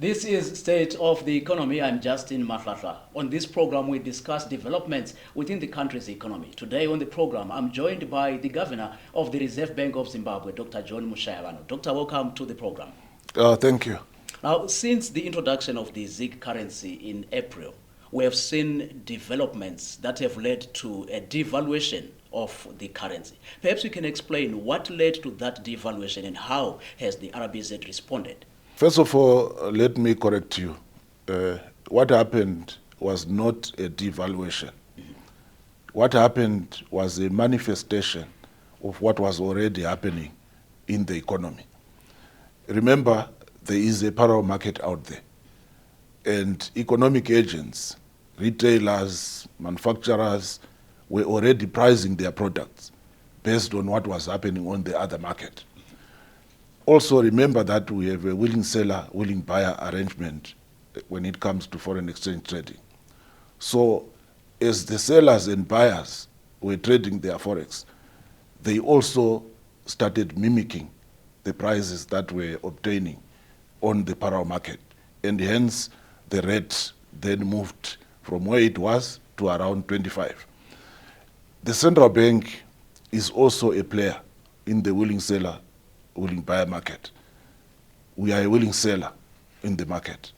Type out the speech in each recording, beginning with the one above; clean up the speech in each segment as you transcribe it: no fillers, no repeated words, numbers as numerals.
This is State of the Economy. I'm Justin Mahlahla. On this program, we discuss developments within the country's economy. Today on the program, I'm joined by the Governor of the Reserve Bank of Zimbabwe, Dr. John Mushayavanhu. Doctor, welcome to the program. Thank you. Now, since the introduction of the ZIG currency in April, we have seen developments that have led to a devaluation of the currency. Perhaps you can explain what led to that devaluation and how has the RBZ responded? First of all, let me correct you. What happened was not a devaluation. What happened was a manifestation of what was already happening in the economy. Remember, there is a parallel market out there, and economic agents, retailers, manufacturers were already pricing their products based on what was happening on the other market. Also remember that we have a willing seller, willing buyer arrangement when it comes to foreign exchange trading. So as the sellers and buyers were trading their forex, they also started mimicking the prices that were obtaining on the parallel market. And hence the rate then moved from where it was to around 25. The central bank is also a player in the willing seller, willing buyer market. We are a willing seller in the market.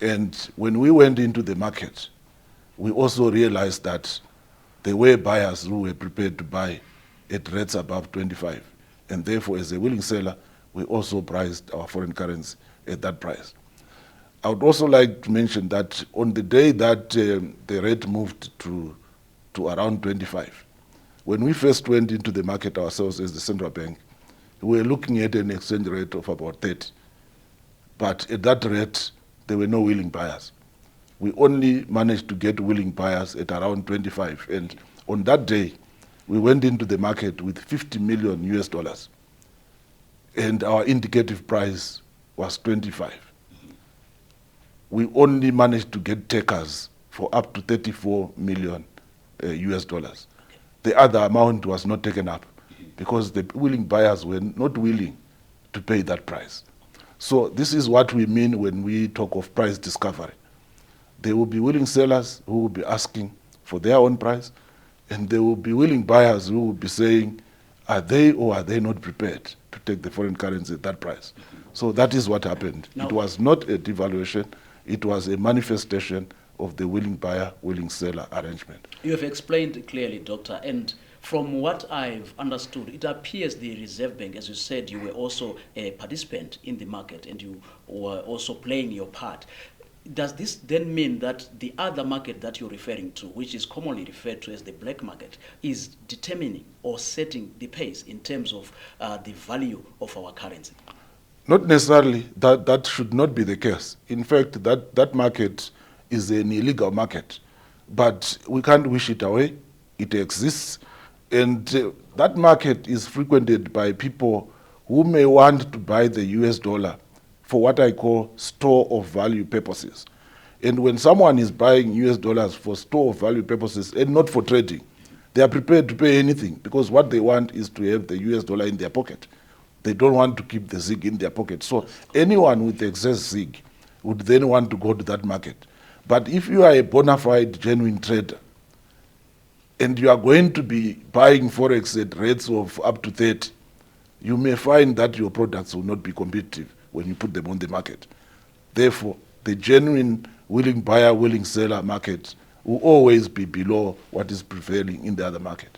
And when we went into the market, we also realized that there were buyers who were prepared to buy at rates above 25. And therefore, as a willing seller, we also priced our foreign currency at that price. I would also like to mention that on the day that the rate moved to around 25, when we first went into the market ourselves as the central bank, we were looking at an exchange rate of about 30. But at that rate, there were no willing buyers. We only managed to get willing buyers at around 25. And on that day, we went into the market with 50 million US dollars. And our indicative price was 25. We only managed to get takers for up to 34 million US dollars. The other amount was not taken up because the willing buyers were not willing to pay that price. So this is what we mean when we talk of price discovery. There will be willing sellers who will be asking for their own price, and there will be willing buyers who will be saying, are they or are they not prepared to take the foreign currency at that price? So that is what happened. It was not a devaluation, it was a manifestation of the willing buyer, willing seller arrangement. You have explained clearly, Doctor, and from what I've understood, it appears the Reserve Bank, as you said, you were also a participant in the market and you were also playing your part. Does this then mean that the other market that you're referring to, which is commonly referred to as the black market, is determining or setting the pace in terms of the value of our currency? Not necessarily. That should not be the case. In fact, that market is an illegal market, but we can't wish it away. It exists. And that market is frequented by people who may want to buy the US dollar for what I call store of value purposes. And when someone is buying US dollars for store of value purposes and not for trading, they are prepared to pay anything because what they want is to have the US dollar in their pocket. They don't want to keep the ZIG in their pocket. So anyone with excess ZIG would then want to go to that market. But if you are a bona fide, genuine trader, and you are going to be buying forex at rates of up to 30, you may find that your products will not be competitive when you put them on the market. Therefore, the genuine willing buyer, willing seller market will always be below what is prevailing in the other market.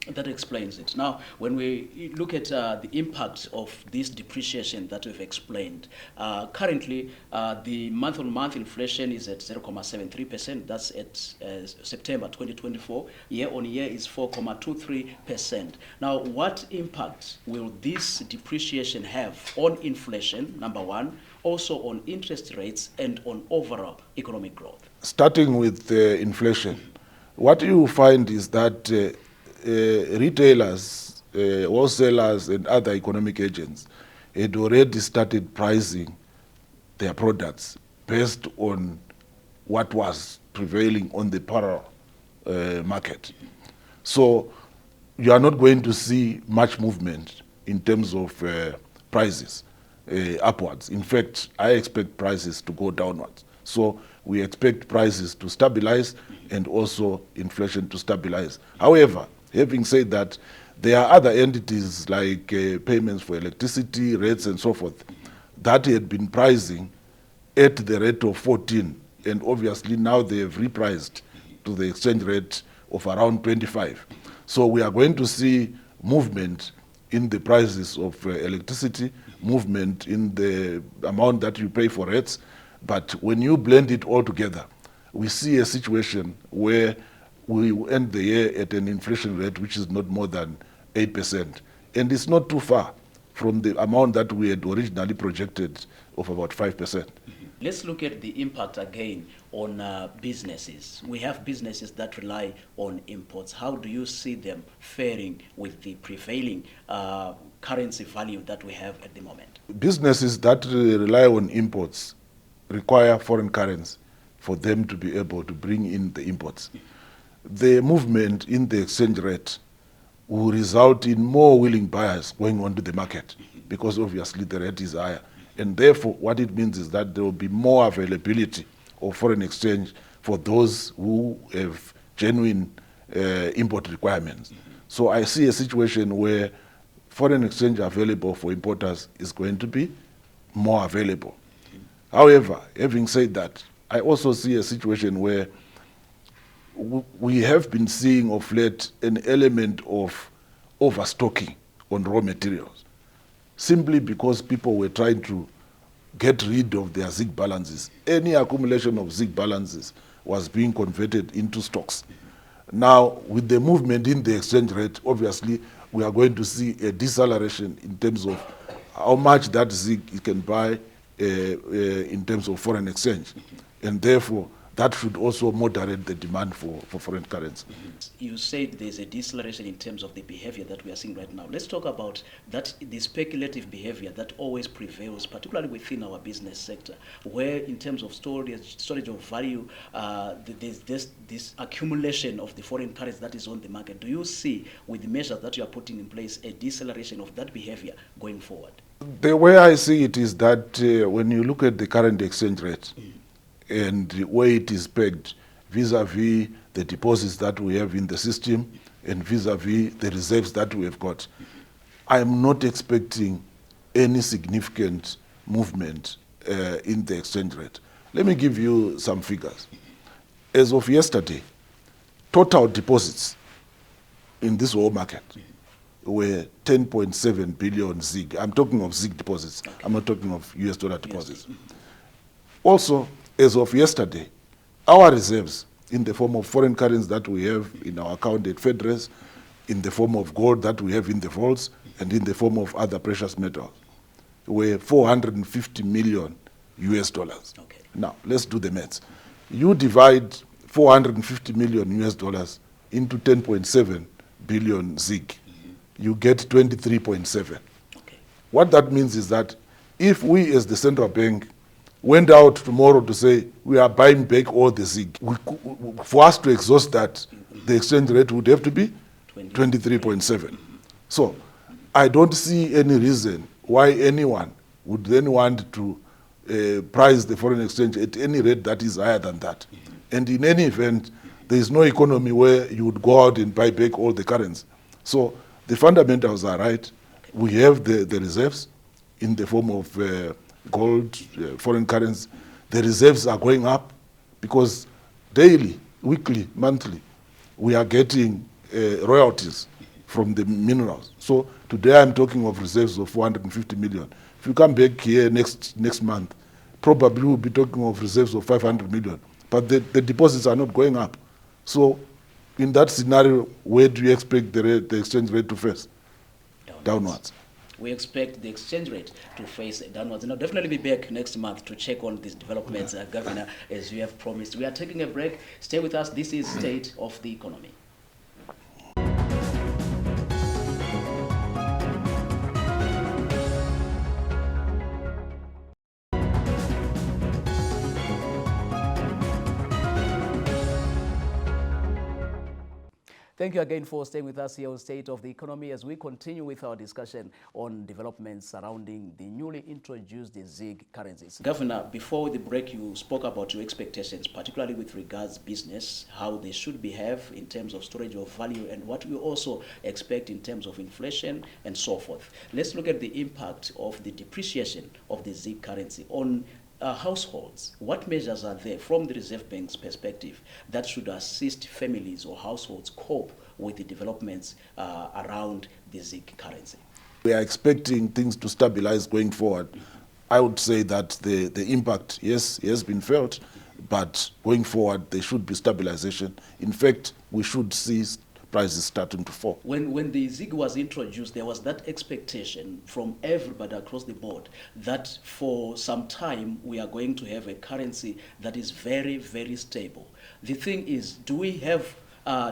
That explains it. Now, when we look at the impact of this depreciation that we've explained, currently the month-on-month inflation is at 0.73%. That's at September 2024. Year-on-year is 4.23%. Now, what impact will this depreciation have on inflation, number one, also on interest rates and on overall economic growth? Starting with inflation, what you find is that retailers, wholesalers, and other economic agents had already started pricing their products based on what was prevailing on the parallel market. So you are not going to see much movement in terms of prices. upwards. In fact, I expect prices to go downwards. So we expect prices to stabilize and also inflation to stabilize. However, having said that, there are other entities like payments for electricity, rates and so forth that had been pricing at the rate of 14, and obviously now they have repriced to the exchange rate of around 25. So we are going to see movement in the prices of electricity, movement in the amount that you pay for rates, but when you blend it all together, we see a situation where we will end the year at an inflation rate which is not more than 8%. And it's not too far from the amount that we had originally projected of about 5%. Let's look at the impact again on businesses. We have businesses that rely on imports. How do you see them faring with the prevailing currency value that we have at the moment? Businesses that rely on imports require foreign currency for them to be able to bring in the imports. The movement in the exchange rate will result in more willing buyers going onto the market because obviously the rate is higher. And therefore, what it means is that there will be more availability of foreign exchange for those who have genuine import requirements. So I see a situation where foreign exchange available for importers is going to be more available. However, having said that, I also see a situation where we have been seeing of late an element of overstocking on raw materials, simply because people were trying to get rid of their ZIG balances. Any accumulation of ZIG balances was being converted into stocks. Now, with the movement in the exchange rate, obviously, we are going to see a deceleration in terms of how much that ZIG can buy in terms of foreign exchange. And therefore, that should also moderate the demand for foreign currency. You said there's a deceleration in terms of the behavior that we are seeing right now. Let's talk about that, the speculative behavior that always prevails, particularly within our business sector, where in terms of storage of value, there's this accumulation of the foreign currency that is on the market. Do you see, with the measures that you are putting in place, a deceleration of that behavior going forward? The way I see it is that when you look at the current exchange rate, and the way it is pegged vis-a-vis the deposits that we have in the system and vis-a-vis the reserves that we have got, I am not expecting any significant movement in the exchange rate. Let me give you some figures. As of yesterday, total deposits in this whole market were 10.7 billion ZIG. I'm talking of ZIG deposits. Okay. I'm not talking of US dollar deposits. Yes. Also, as of yesterday, our reserves in the form of foreign currency that we have in our account at FedRes, in the form of gold that we have in the vaults, and in the form of other precious metals, were 450 million US dollars. Okay. Now, let's do the maths. You divide 450 million US dollars into 10.7 billion ZIG, you get 23.7. Okay. What that means is that if we as the central bank went out tomorrow to say we are buying back all the ZIG, for us to exhaust that, the exchange rate would have to be 23.7. So I don't see any reason why anyone would then want to price the foreign exchange at any rate that is higher than that. And in any event, there is no economy where you would go out and buy back all the currency. So the fundamentals are right. We have the reserves in the form of gold, foreign currency. The reserves are going up because daily, weekly, monthly, we are getting royalties from the minerals. So today I'm talking of reserves of 450 million. If you come back here next month, probably we'll be talking of reserves of 500 million. But the deposits are not going up. So in that scenario, where do you expect the exchange rate to face? Downwards. We expect the exchange rate to face downwards. And I'll definitely be back next month to check on these developments, Governor, as you have promised. We are taking a break. Stay with us. This is State of the Economy. Thank you again for staying with us here on State of the Economy as we continue with our discussion on developments surrounding the newly introduced ZIG currencies. Governor, before the break, you spoke about your expectations, particularly with regards business, how they should behave in terms of storage of value and what we also expect in terms of inflation and so forth. Let's look at the impact of the depreciation of the ZIG currency on households. What measures are there from the Reserve Bank's perspective that should assist families or households cope with the developments around the ZIG currency? We are expecting things to stabilize going forward. I would say that the impact, yes, has been felt, but going forward there should be stabilization. In fact, we should see prices starting to fall. When the ZIG was introduced, there was that expectation from everybody across the board that for some time we are going to have a currency that is very, very stable. The thing is, do we have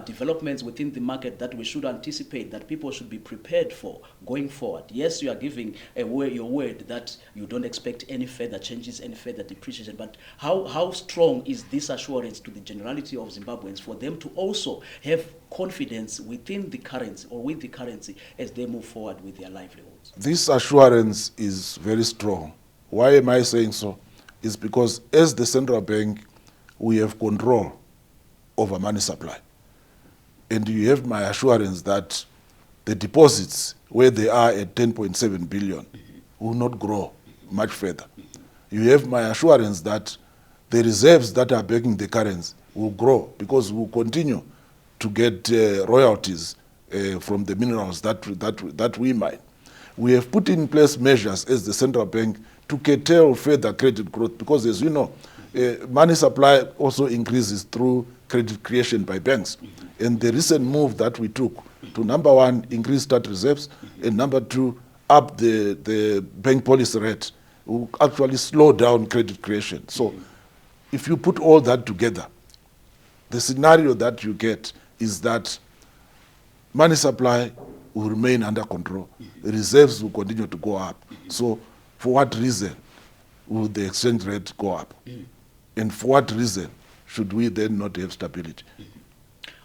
developments within the market that we should anticipate, that people should be prepared for going forward? Yes, you are giving your word that you don't expect any further changes, any further depreciation, but how strong is this assurance to the generality of Zimbabweans for them to also have confidence within the currency or with the currency as they move forward with their livelihoods? This assurance is very strong. Why am I saying so? It's because as the central bank, we have control over money supply. And you have my assurance that the deposits, where they are at 10.7 billion, will not grow much further. You have my assurance that the reserves that are backing the currency will grow because we will continue to get royalties from the minerals that we mine. We have put in place measures as the central bank to curtail further credit growth because, as you know, money supply also increases through credit creation by banks. And the recent move that we took to, number one, increase state reserves, and number two, up the bank policy rate will actually slow down credit creation. So if you put all that together, the scenario that you get is that money supply will remain under control. The reserves will continue to go up. So for what reason will the exchange rate go up? And for what reason should we then not have stability?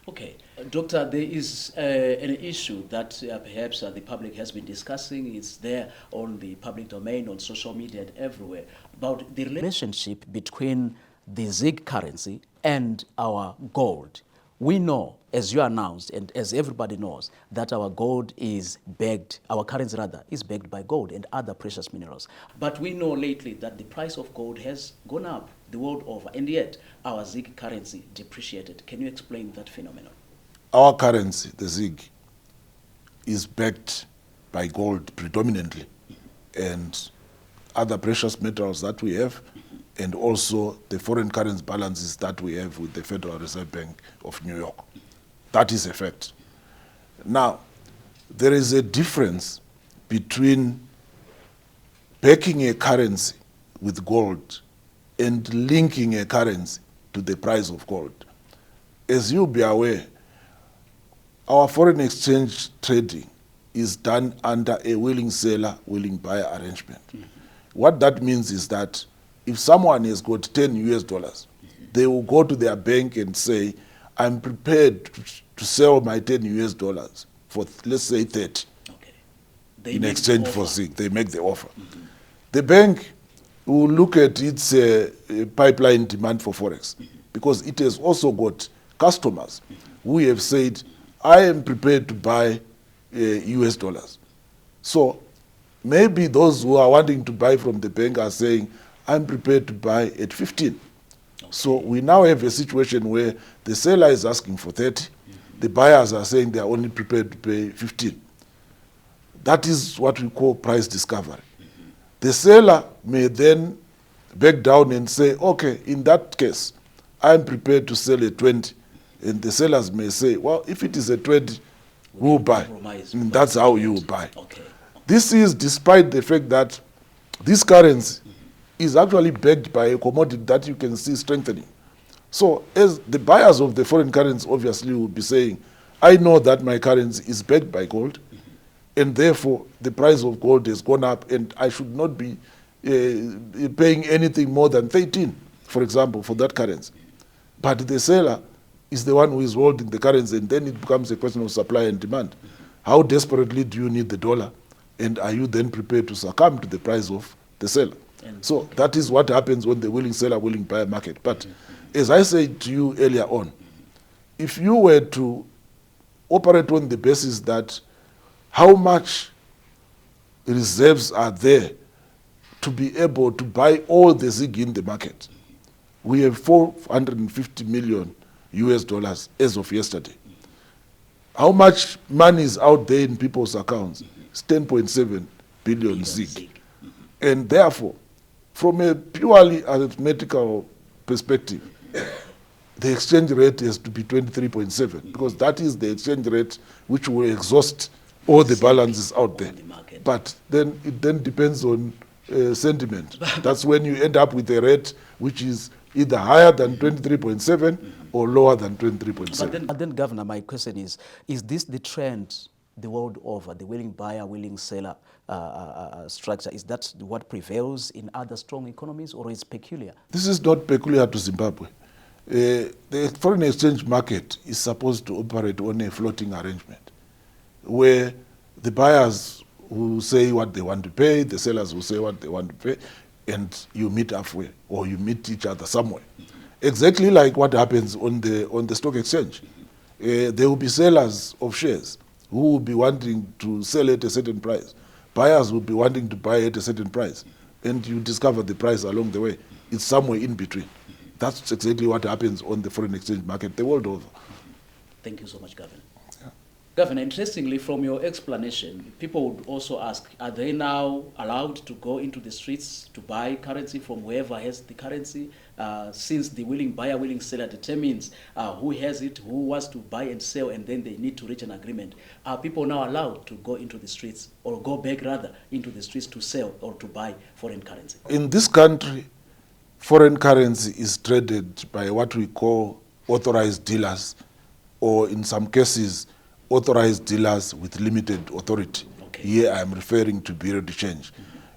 Okay. Doctor, there is an issue that perhaps the public has been discussing. It's there on the public domain, on social media and everywhere, about the relationship between the ZIG currency and our gold. We know, as you announced, and as everybody knows, that our gold is backed, our currency rather, is backed by gold and other precious minerals. But we know lately that the price of gold has gone up the world over, and yet our ZIG currency depreciated. Can you explain that phenomenon? Our currency, the ZIG, is backed by gold predominantly, and other precious metals that we have, and also the foreign currency balances that we have with the Federal Reserve Bank of New York. That is a fact. Now, there is a difference between backing a currency with gold and linking a currency to the price of gold. As you'll be aware, our foreign exchange trading is done under a willing seller, willing buyer arrangement. What that means is that if someone has got 10 US dollars, they will go to their bank and say, I'm prepared to sell my 10 US dollars for, let's say, 30. Okay. In exchange for ZIG. They make the offer. The bank will look at its pipeline demand for Forex because it has also got customers who have said, I am prepared to buy US dollars. So maybe those who are wanting to buy from the bank are saying, I'm prepared to buy at 15. Okay. So we now have a situation where the seller is asking for 30. The buyers are saying they are only prepared to pay 15. That is what we call price discovery. The seller may then back down and say, okay, in that case, I'm prepared to sell at 20. And the sellers may say, well, if it is a 20, we'll buy. And that's how you will buy. Okay. This is despite the fact that this currency is actually backed by a commodity that you can see strengthening. So as the buyers of the foreign currency obviously will be saying, I know that my currency is backed by gold, and therefore the price of gold has gone up, and I should not be paying anything more than 13, for example, for that currency. But the seller is the one who is holding the currency, and then it becomes a question of supply and demand. How desperately do you need the dollar, and are you then prepared to succumb to the price of the seller? So that is what happens when the willing seller, willing buyer market. But as I said to you earlier on, if you were to operate on the basis that how much reserves are there to be able to buy all the ZIG in the market, we have 450 million US dollars as of yesterday. How much money is out there in people's accounts? It's 10.7 billion ZIG. And therefore, from a purely arithmetical perspective, the exchange rate has to be 23.7, because that is the exchange rate which will exhaust all the balances out there. But then it then depends on sentiment. That's when you end up with a rate which is either higher than 23.7 or lower than 23.7. But then, Governor, my question is this the trend the world over, the willing buyer, willing seller structure? Is that what prevails in other strong economies, or is peculiar? This is not peculiar to Zimbabwe. The foreign exchange market is supposed to operate on a floating arrangement where the buyers will say what they want to pay, the sellers will say what they want to pay, and you meet halfway, or you meet each other somewhere. Exactly like what happens on the stock exchange. There will be sellers of shares who will be wanting to sell at a certain price. Buyers will be wanting to buy at a certain price. And you discover the price along the way. It's somewhere in between. That's exactly what happens on the foreign exchange market the world over. Thank you so much, Governor. Governor, interestingly, from your explanation, people would also ask, are they now allowed to go into the streets to buy currency from whoever has the currency? Since the willing buyer, willing seller determines who has it, who wants to buy and sell, and then they need to reach an agreement. Are people now allowed to go into the streets, or go back rather into the streets to sell or to buy foreign currency? In this country, foreign currency is traded by what we call authorized dealers, or in some cases, authorized dealers with limited authority. Okay. Here I am referring to Bureau de Change.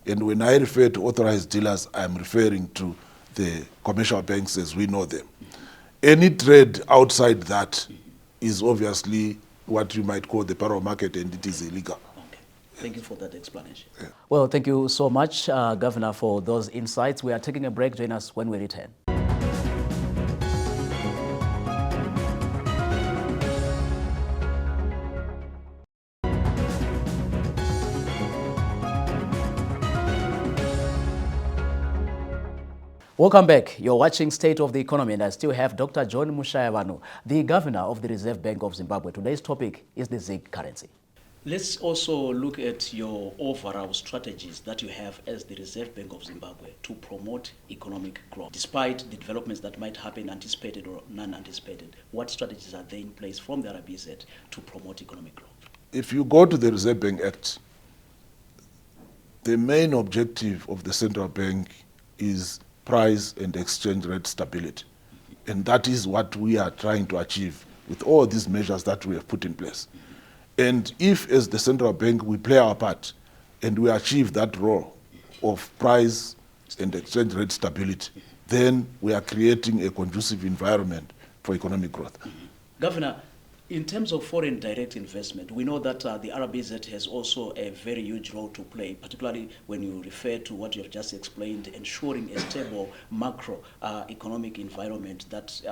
And when I refer to authorized dealers, I am referring to the commercial banks as we know them. Any trade outside that is obviously what you might call the parallel market, and it is illegal. Okay. Thank you for that explanation. Yeah. Well, thank you so much, Governor, for those insights. We are taking a break. Join us when we return. Welcome back. You're watching State of the Economy, and I still have Dr. John Mushayavanhu, the Governor of the Reserve Bank of Zimbabwe. Today's topic is the ZIG currency. Let's also look at your overall strategies that you have as the Reserve Bank of Zimbabwe to promote economic growth. Despite the developments that might happen, anticipated or non-anticipated, what strategies are there in place from the RBZ to promote economic growth? If you go to the Reserve Bank Act, the main objective of the central bank is price and exchange rate stability. And that is what we are trying to achieve with all these measures that we have put in place. And if, as the central bank, we play our part and we achieve that role of price and exchange rate stability, then we are creating a conducive environment for economic growth. Governor, in terms of foreign direct investment, we know that the RBZ has also a very huge role to play, particularly when you refer to what you have just explained, ensuring a stable macroeconomic environment that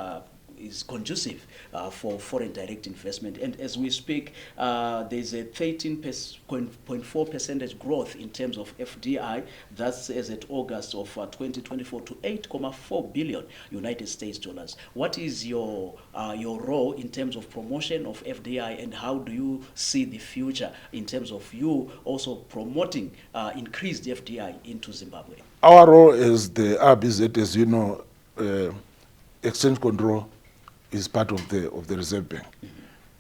is conducive for foreign direct investment. And as we speak, there's a 13.4 percentage growth in terms of FDI. That's as at August of 2024 to 8.4 billion United States dollars. What is your role in terms of promotion of FDI, and how do you see the future in terms of you also promoting increased FDI into Zimbabwe? Our role as the RBZ, as you know, exchange control is part of the Reserve Bank.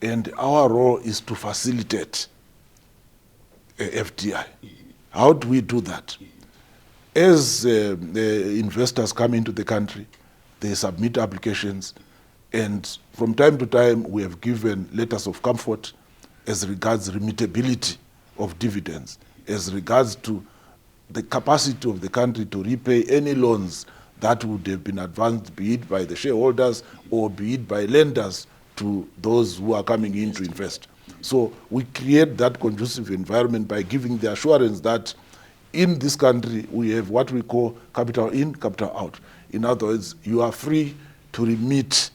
And our role is to facilitate FDI. How do we do that? As the investors come into the country, they submit applications, and from time to time we have given letters of comfort as regards remittability of dividends, as regards to the capacity of the country to repay any loans that would have been advanced, be it by the shareholders or be it by lenders to those who are coming in to invest. So we create that conducive environment by giving the assurance that in this country we have what we call capital in, capital out. In other words, you are free to remit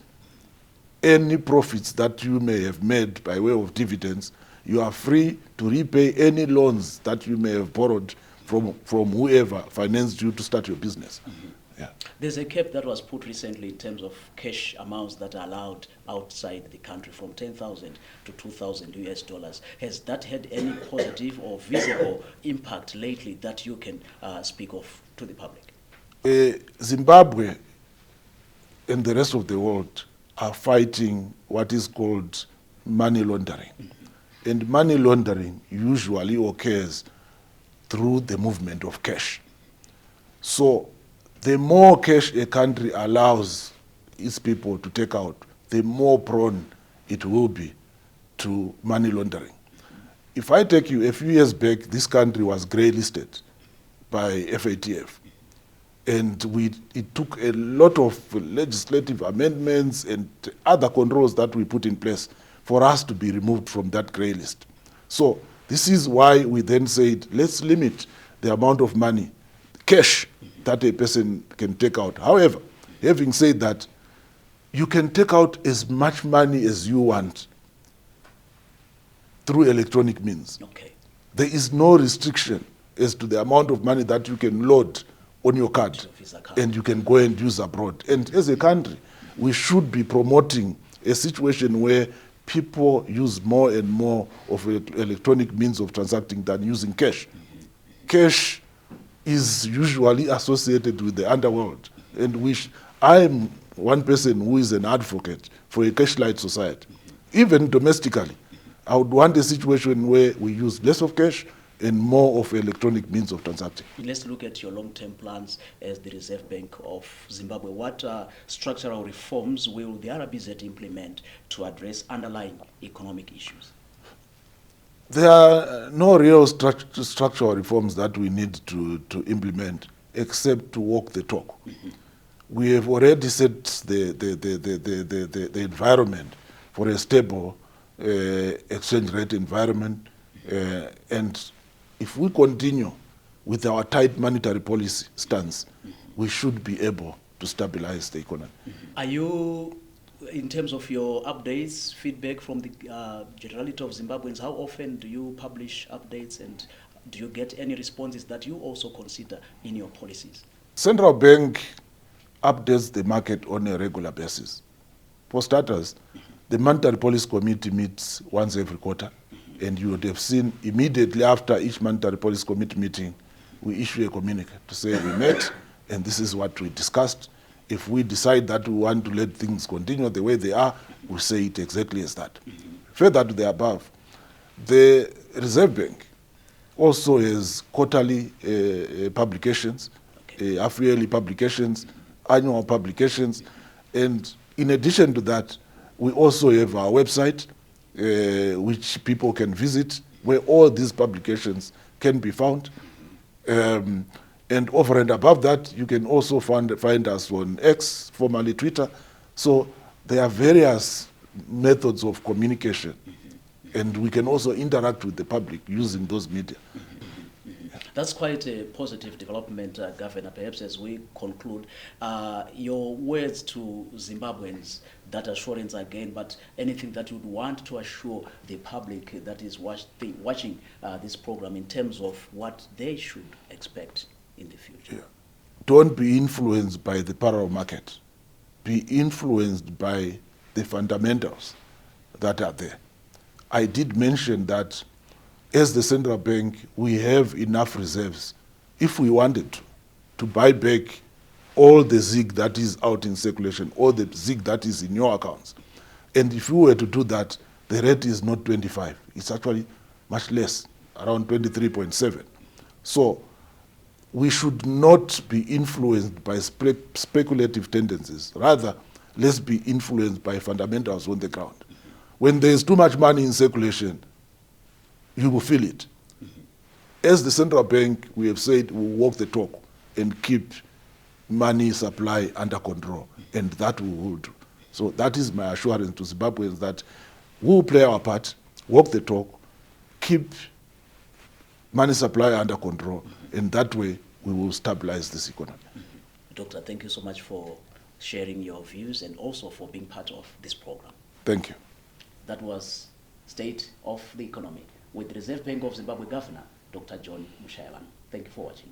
any profits that you may have made by way of dividends. You are free to repay any loans that you may have borrowed from whoever financed you to start your business. Yeah. There's a cap that was put recently in terms of cash amounts that are allowed outside the country from 10,000 to 2,000 US dollars. Has that had any positive or visible impact lately that you can speak of to the public? Zimbabwe and the rest of the world are fighting what is called money laundering. And money laundering usually occurs through the movement of cash. So the more cash a country allows its people to take out, the more prone it will be to money laundering. If I take you a few years back, this country was grey listed by FATF. And it took a lot of legislative amendments and other controls that we put in place for us to be removed from that grey list. So this is why we then said, let's limit the amount of money, cash, that a person can take out. However, having said that, you can take out as much money as you want through electronic means. Okay. There is no restriction as to the amount of money that you can load on your card and you can go and use abroad. And as a country, we should be promoting a situation where people use more and more of electronic means of transacting than using cash. Cash is usually associated with the underworld, and I'm one person who is an advocate for a cash-light society. Even domestically, I would want a situation where we use less of cash and more of electronic means of transacting. Let's look at your long-term plans as the Reserve Bank of Zimbabwe. What structural reforms will the RBZ implement to address underlying economic issues? There are no real structural reforms that we need to implement except to walk the talk. We have already set the environment for a stable exchange rate environment, and if we continue with our tight monetary policy stance, we should be able to stabilize the economy. Are you, in terms of your updates, feedback from the generality of Zimbabweans, how often do you publish updates, and do you get any responses that you also consider in your policies? Central Bank updates the market on a regular basis. For starters, the Monetary Policy Committee meets once every quarter, and you would have seen immediately after each Monetary Policy Committee meeting, we issue a communique to say we met and this is what we discussed. If we decide that we want to let things continue the way they are, we say it exactly as that. Further to the above, the Reserve Bank also has quarterly publications, half-yearly publications, annual publications, and in addition to that, we also have our website, which people can visit, where all these publications can be found. And over and above that, you can also find us on X, formerly Twitter. So there are various methods of communication, and we can also interact with the public using those media. That's quite a positive development, Governor. Perhaps as we conclude, your words to Zimbabweans, that assurance again, but anything that you'd want to assure the public that is watching this program in terms of what they should expect in the future? Yeah. Don't be influenced by the parallel market. Be influenced by the fundamentals that are there. I did mention that as the central bank, we have enough reserves, if we wanted to buy back all the ZIG that is out in circulation, all the ZIG that is in your accounts. And if we were to do that, the rate is not 25. It's actually much less, around 23.7. So we should not be influenced by speculative tendencies. Rather, let's be influenced by fundamentals on the ground. When there is too much money in circulation, you will feel it. As the central bank, we have said we'll walk the talk and keep money supply under control, and that we will do. So that is my assurance to Zimbabweans that we will play our part, walk the talk, keep money supply under control, and that way we will stabilize this economy. Doctor, thank you so much for sharing your views and also for being part of this program. Thank you. That was State of the Economy with Reserve Bank of Zimbabwe Governor, Dr. John Mushayavanhu. Thank you for watching.